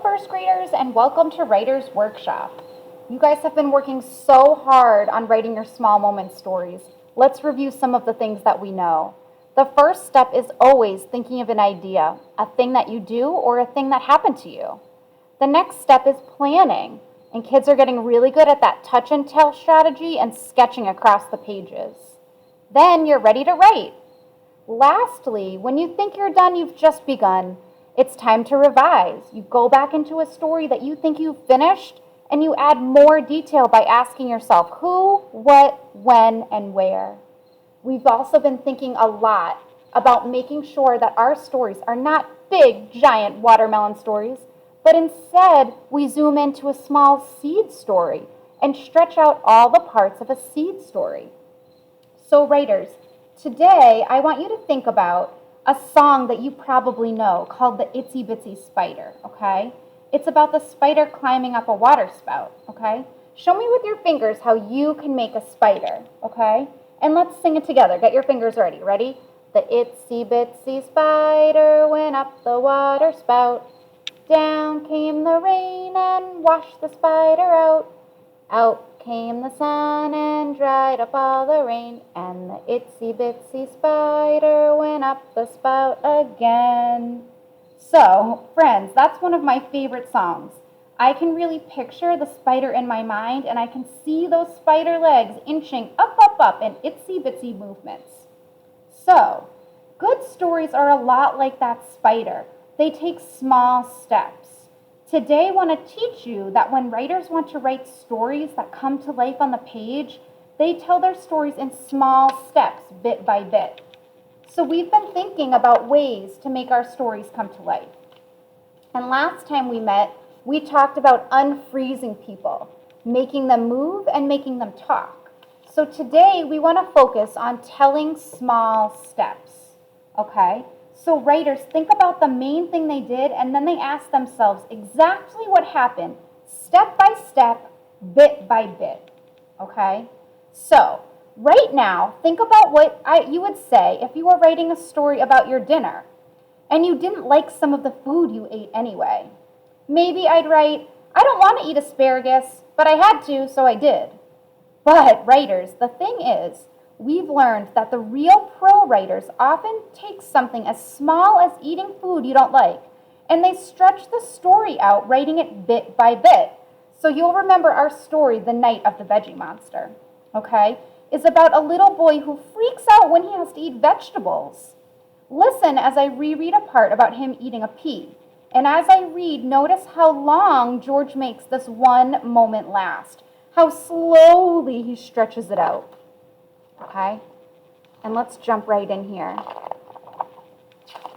first graders, and welcome to Writer's Workshop. You guys have been working so hard on writing your small moment stories. Let's review some of the things that we know. The first step is always thinking of an idea, a thing that you do or a thing that happened to you. The next step is planning, and kids are getting really good at that touch and tell strategy and sketching across the pages. Then you're ready to write. Lastly, when you think you're done, you've just begun. It's time to revise. You go back into a story that you think you've finished, and you add more detail by asking yourself who, what, when, and where. We've also been thinking a lot about making sure that our stories are not big, giant watermelon stories, but instead we zoom into a small seed story and stretch out all the parts of a seed story. So writers, today I want you to think about a song that you probably know called the Itsy Bitsy Spider, okay? It's about the spider climbing up a water spout, okay? Show me with your fingers how you can make a spider, okay? And let's sing it together. Get your fingers ready. Ready? The itsy bitsy spider went up the water spout. Down came the rain and washed the spider out. Out came the sun and dried up all the rain, and the itsy bitsy spider went up the spout again. So, friends, that's one of my favorite songs. I can really picture the spider in my mind, and I can see those spider legs inching up, up, up in itsy bitsy movements. So, good stories are a lot like that spider. They take small steps. Today, I want to teach you that when writers want to write stories that come to life on the page, they tell their stories in small steps, bit by bit. So we've been thinking about ways to make our stories come to life. And last time we met, we talked about unfreezing people, making them move and making them talk. So today, we want to focus on telling small steps, okay? So writers, think about the main thing they did, and then they ask themselves exactly what happened, step by step, bit by bit, okay? So right now, think about what you would say if you were writing a story about your dinner, and you didn't like some of the food you ate anyway. Maybe I'd write, I don't want to eat asparagus, but I had to, so I did. But writers, the thing is, we've learned that the real pro writers often take something as small as eating food you don't like, and they stretch the story out, writing it bit by bit. So you'll remember our story, The Night of the Veggie Monster, okay, is about a little boy who freaks out when he has to eat vegetables. Listen as I reread a part about him eating a pea. And as I read, notice how long George makes this one moment last, how slowly he stretches it out. Okay? And let's jump right in here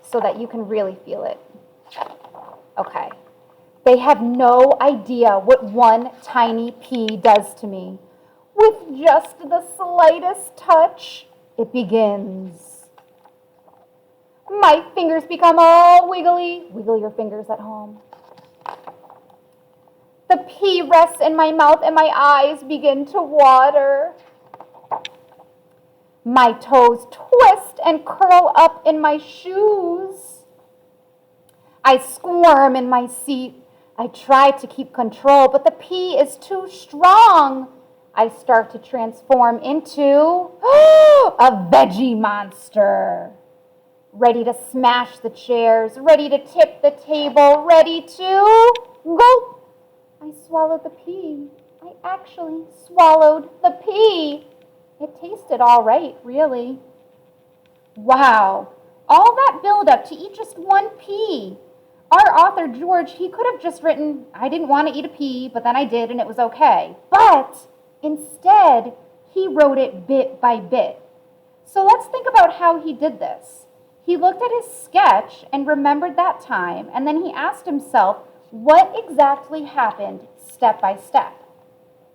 so that you can really feel it. Okay. They have no idea what one tiny pea does to me. With just the slightest touch, it begins. My fingers become all wiggly. Wiggle your fingers at home. The pea rests in my mouth and my eyes begin to water. My toes twist and curl up in my shoes. I squirm in my seat. I try to keep control, but the pea is too strong. I start to transform into a veggie monster. Ready to smash the chairs, ready to tip the table, ready to gulp. I swallowed the pea. I actually swallowed the pea. It tasted all right, really. Wow, all that buildup to eat just one pea. Our author, George, he could have just written, I didn't want to eat a pea, but then I did and it was okay. But instead, he wrote it bit by bit. So let's think about how he did this. He looked at his sketch and remembered that time, and then he asked himself what exactly happened step by step.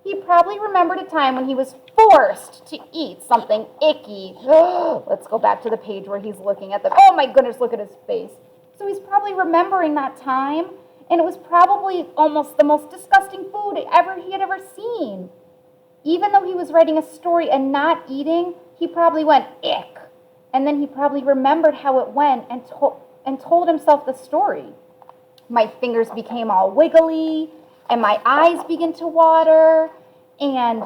He probably remembered a time when he was forced to eat something icky. Let's go back to the page where he's looking at oh my goodness, look at his face. So he's probably remembering that time, and it was probably almost the most disgusting food he had ever seen. Even though he was writing a story and not eating, he probably went, ick. And then he probably remembered how it went and told himself the story. my fingers became all wiggly, and my eyes began to water, and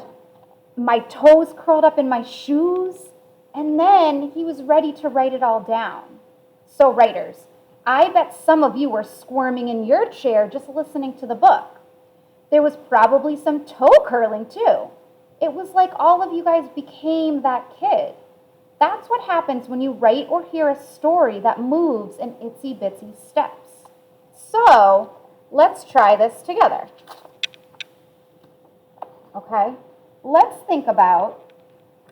my toes curled up in my shoes, and then he was ready to write it all down. So writers, I bet some of you were squirming in your chair just listening to the book. There was probably some toe curling too. It was like all of you guys became that kid. That's what happens when you write or hear a story that moves in itsy bitsy steps. So let's try this together. Okay, let's think about,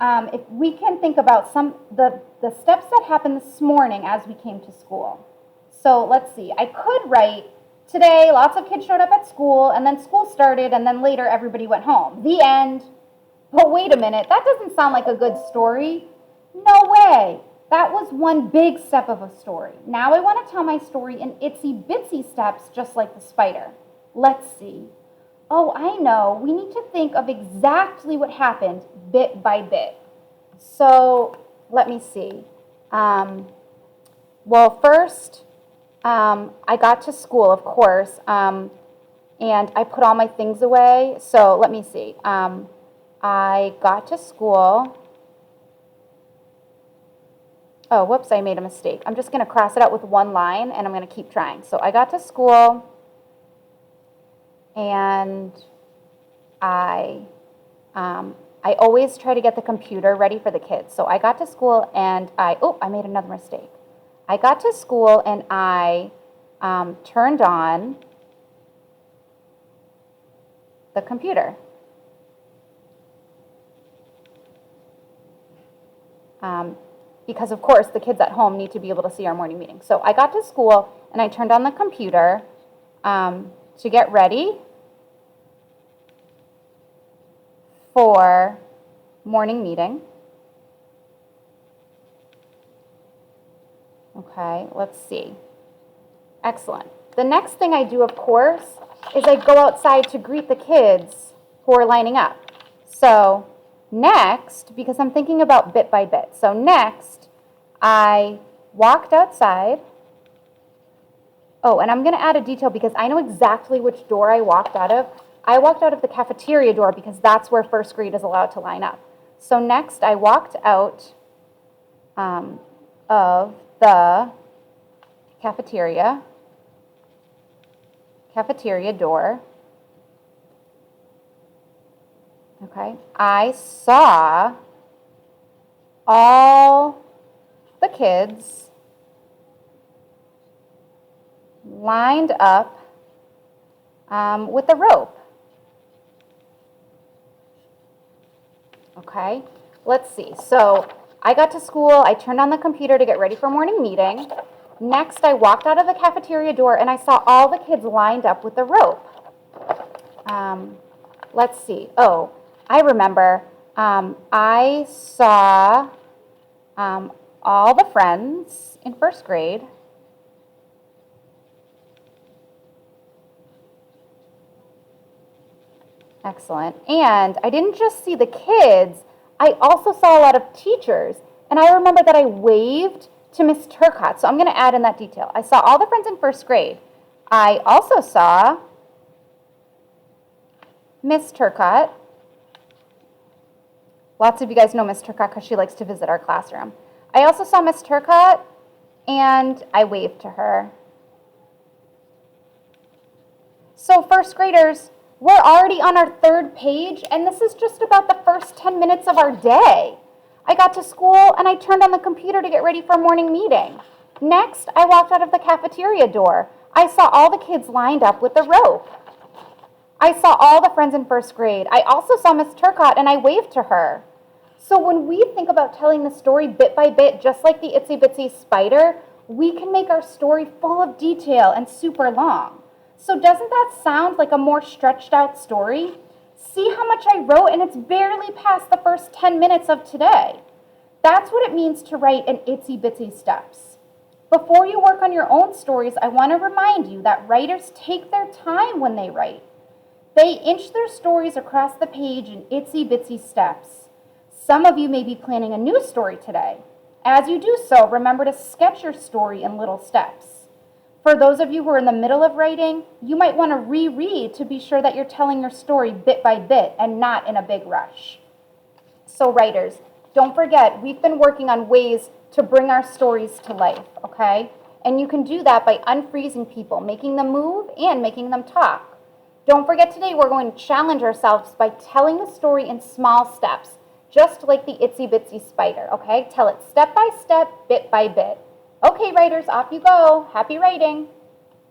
if we can think about the steps that happened this morning as we came to school. So let's see, I could write, today lots of kids showed up at school, and then school started, and then later everybody went home. The end. But wait a minute, that doesn't sound like a good story. No way. That was one big step of a story. Now I want to tell my story in itsy bitsy steps, just like the spider. Let's see. Oh, I know. We need to think of exactly what happened bit by bit. So let me see. Well, first, I got to school, of course, and I put all my things away. So let me see. I got to school. Oh, whoops, I made a mistake. I'm just going to cross it out with one line, and I'm going to keep trying. So I got to school, and I always try to get the computer ready for the kids. So I got to school, and I made another mistake. I got to school, and I turned on the computer. Because, of course, the kids at home need to be able to see our morning meeting. So I got to school, and I turned on the computer to get ready for morning meeting. Okay, let's see. Excellent. The next thing I do, of course, is I go outside to greet the kids who are lining up. So next, because I'm thinking about bit by bit, so next I walked outside. Oh, and I'm going to add a detail because I know exactly which door I walked out of. I walked out of the cafeteria door because that's where first grade is allowed to line up. So next I walked out of the cafeteria door. Okay, I saw all the kids lined up with a rope. Okay, let's see. So I got to school, I turned on the computer to get ready for morning meeting. Next, I walked out of the cafeteria door and I saw all the kids lined up with a rope. Let's see. Oh, I remember. I saw all the friends in first grade. Excellent. And I didn't just see the kids, I also saw a lot of teachers. And I remember that I waved to Miss Turcotte. So I'm going to add in that detail. I saw all the friends in first grade. I also saw Miss Turcotte. Lots of you guys know Miss Turcotte because she likes to visit our classroom. I also saw Miss Turcotte, and I waved to her. So first graders, we're already on our third page, and this is just about the first 10 minutes of our day. I got to school, and I turned on the computer to get ready for morning meeting. Next, I walked out of the cafeteria door. I saw all the kids lined up with a rope. I saw all the friends in first grade. I also saw Miss Turcotte, and I waved to her. So when we think about telling the story bit by bit, just like the Itsy Bitsy Spider, we can make our story full of detail and super long. So doesn't that sound like a more stretched out story? See how much I wrote, and it's barely past the first 10 minutes of today. That's what it means to write in Itsy Bitsy steps. Before you work on your own stories, I want to remind you that writers take their time when they write. They inch their stories across the page in itsy bitsy steps. Some of you may be planning a new story today. As you do so, remember to sketch your story in little steps. For those of you who are in the middle of writing, you might want to reread to be sure that you're telling your story bit by bit and not in a big rush. So writers, don't forget, we've been working on ways to bring our stories to life, okay? And you can do that by unfreezing people, making them move and making them talk. Don't forget today we're going to challenge ourselves by telling the story in small steps, just like the itsy bitsy spider, okay? Tell it step by step, bit by bit. Okay, writers, off you go. Happy writing.